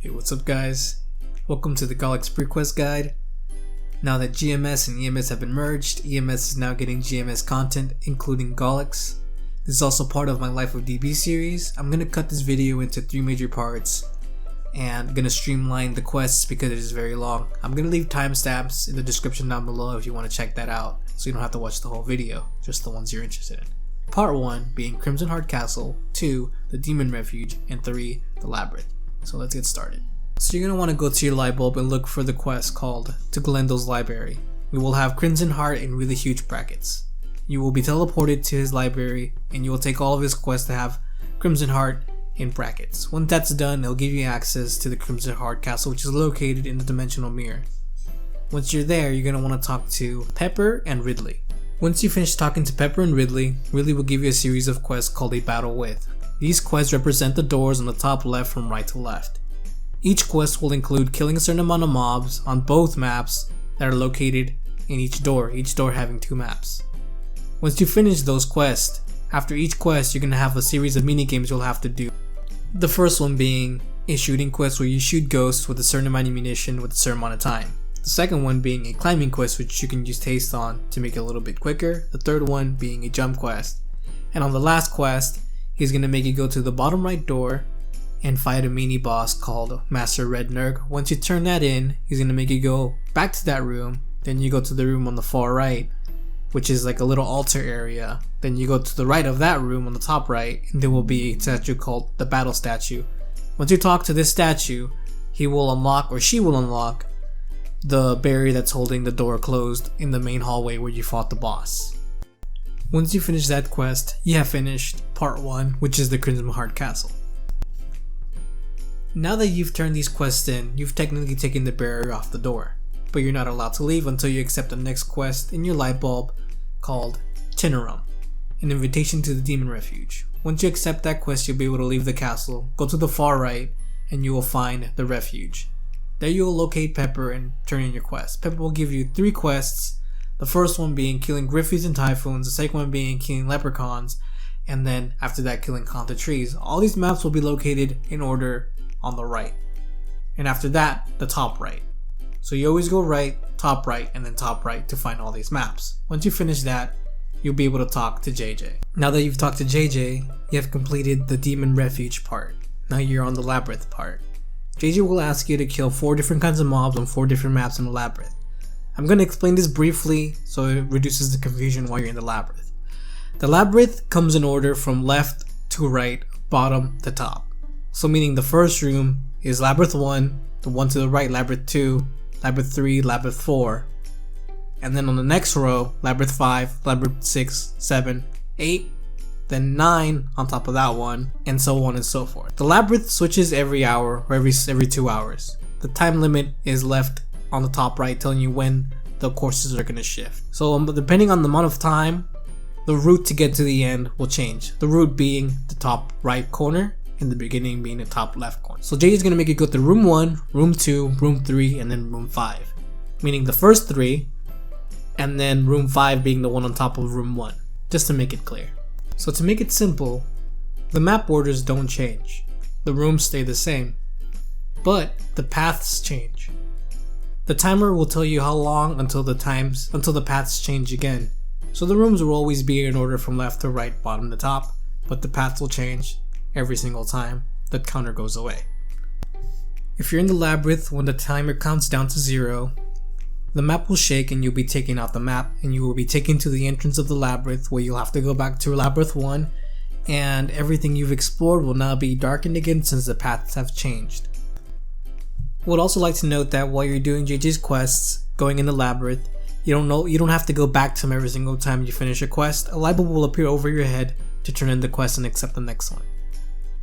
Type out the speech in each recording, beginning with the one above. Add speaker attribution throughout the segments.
Speaker 1: Hey, what's up guys? Welcome to the Gollux Prequest guide. Now that GMS and EMS have been merged, EMS is now getting GMS content, including Gollux. This is also part of my Life of DB series. I'm going to cut this video into 3 major parts and going to streamline the quests because it is very long. I'm going to leave timestamps in the description down below if you want to check that out, so you don't have to watch the whole video, just the ones you're interested in. Part 1 being Crimsonheart Castle, 2 the Demon Refuge, and 3 the Labyrinth. So let's get started. So you're going to want to go to your light bulb and look for the quest called To Glendo's Library. We will have Crimsonheart in really huge brackets. You will be teleported to his library and you will take all of his quests to have Crimsonheart in brackets. Once that's done, it'll give you access to the Crimsonheart Castle, which is located in the dimensional mirror. Once you're there, you're going to want to talk to Pepper and Ridley. Once you finish talking to Pepper and Ridley will give you a series of quests called A Battle With. These quests represent the doors on the top left from right to left. Each quest will include killing a certain amount of mobs on both maps that are located in each door having 2 maps. Once you finish those quests, after each quest you're going to have a series of minigames you'll have to do. The first one being a shooting quest where you shoot ghosts with a certain amount of ammunition with a certain amount of time. The second one being a climbing quest which you can use haste on to make it a little bit quicker. The third one being a jump quest. And on the last quest, he's going to make you go to the bottom right door and fight a mini boss called Master Red Nurg. Once you turn that in, he's going to make you go back to that room. Then you go to the room on the far right, which is like a little altar area. Then you go to the right of that room on the top right, and there will be a statue called the Battle Statue. Once you talk to this statue, he will unlock, or she will unlock, the barrier that's holding the door closed in the main hallway where you fought the boss. Once you finish that quest, you have finished part 1, which is the Crimsonheart Castle. Now that you've turned these quests in, you've technically taken the barrier off the door, but you're not allowed to leave until you accept the next quest in your light bulb called Tinnerum, an invitation to the Demon Refuge. Once you accept that quest, you'll be able to leave the castle, go to the far right, and you will find the refuge. There you will locate Pepper and turn in your quest. Pepper will give you 3 quests, the first one being killing Griffies and Typhoons, the second one being killing Leprechauns, and then after that killing Haunted Trees. All these maps will be located in order on the right, and after that, the top right. So you always go right, and then top right to find all these maps. Once you finish that, you'll be able to talk to JJ. Now that you've talked to JJ, you have completed the Demon Refuge part. Now you're on the Labyrinth part. JJ will ask you to kill 4 different kinds of mobs on 4 different maps in the Labyrinth. I'm going to explain this briefly so it reduces the confusion while you're in the Labyrinth. The Labyrinth comes in order from left to right, bottom to top. So meaning the first room is Labyrinth 1, the one to the right, Labyrinth 2, Labyrinth 3, Labyrinth 4. And then on the next row, Labyrinth 5, Labyrinth 6, 7, 8, then 9 on top of that one, and so on and so forth. The Labyrinth switches every hour or every 2 hours. The time limit is left on the top right telling you when the courses are going to shift. So depending on the amount of time, the route to get to the end will change. The route being the top right corner, in the beginning being the top left corner. So JJ is going to make you go to room 1, room 2, room 3, and then room 5. Meaning the first 3, and then room 5 being the one on top of room 1. Just to make it clear. So to make it simple, the map borders don't change. The rooms stay the same. But the paths change. The timer will tell you how long until the paths change again. So the rooms will always be in order from left to right, bottom to top, but the paths will change every single time the counter goes away. If you're in the Labyrinth, when the timer counts down to 0, the map will shake and you'll be taken out the map and you will be taken to the entrance of the Labyrinth where you'll have to go back to Labyrinth 1 and everything you've explored will now be darkened again since the paths have changed. Would also like to note that while you're doing JJ's quests, going in the Labyrinth, you don't have to go back to him every single time you finish a quest. A light bulb will appear over your head to turn in the quest and accept the next one.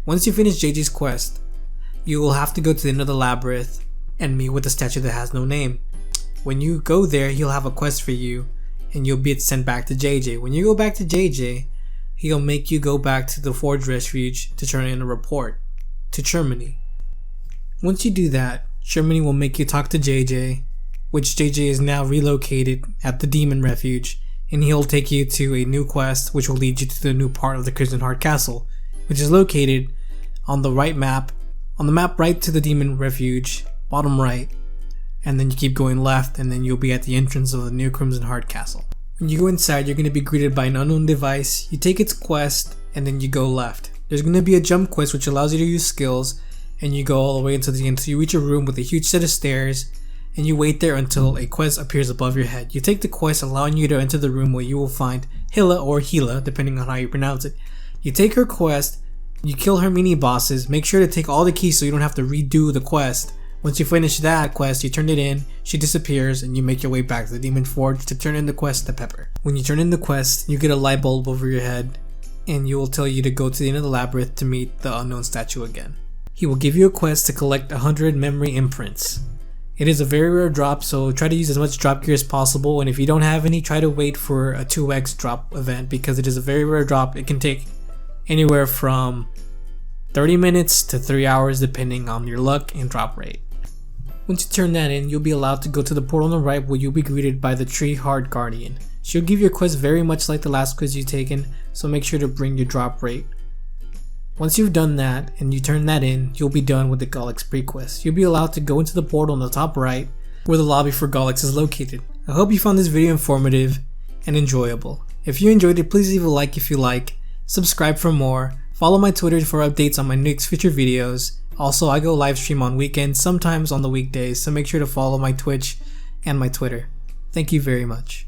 Speaker 1: Once you finish JJ's quest, you will have to go to the end of the Labyrinth and meet with a statue that has no name. When you go there, he'll have a quest for you and you'll be sent back to JJ. When you go back to JJ, he'll make you go back to the Forge Refuge to turn in a report to Germany. Once you do that, Germany will make you talk to JJ, which JJ is now relocated at the Demon Refuge, and he'll take you to a new quest which will lead you to the new part of the Crimsonheart Castle, which is located on the right map On the map, right to the demon refuge, bottom right, and then you keep going left, and then you'll be at the entrance of the new Crimsonheart castle. When you go inside, you're going to be greeted by an unknown device. You take its quest, and then you go left. There's going to be a jump quest which allows you to use skills, and you go all the way into the end until you reach a room with a huge set of stairs, and you wait there until a quest appears above your head. You take the quest, allowing you to enter the room where you will find Hila or Hila, depending on how you pronounce it. You take her quest, you kill her mini bosses, make sure to take all the keys so you don't have to redo the quest. Once you finish that quest, you turn it in, she disappears, and you make your way back to the Demon Forge to turn in the quest to Pepper. When you turn in the quest, you get a light bulb over your head, and you will tell you to go to the end of the labyrinth to meet the unknown statue again. He will give you a quest to collect 100 memory imprints. It is a very rare drop, so try to use as much drop gear as possible, and if you don't have any, try to wait for a 2x drop event because it is a very rare drop. It can take anywhere from 30 minutes to 3 hours depending on your luck and drop rate. Once you turn that in, you'll be allowed to go to the portal on the right where you'll be greeted by the Tree Heart Guardian. She'll give you a quest very much like the last quest you've taken, so make sure to bring your drop rate. Once you've done that and you turn that in, you'll be done with the Gollux Prequest. You'll be allowed to go into the portal on the top right where the lobby for Gollux is located. I hope you found this video informative and enjoyable. If you enjoyed it, please leave a like if you like, subscribe for more, follow my Twitter for updates on my next future videos. Also, I go live stream on weekends, sometimes on the weekdays, so make sure to follow my Twitch and my Twitter. Thank you very much.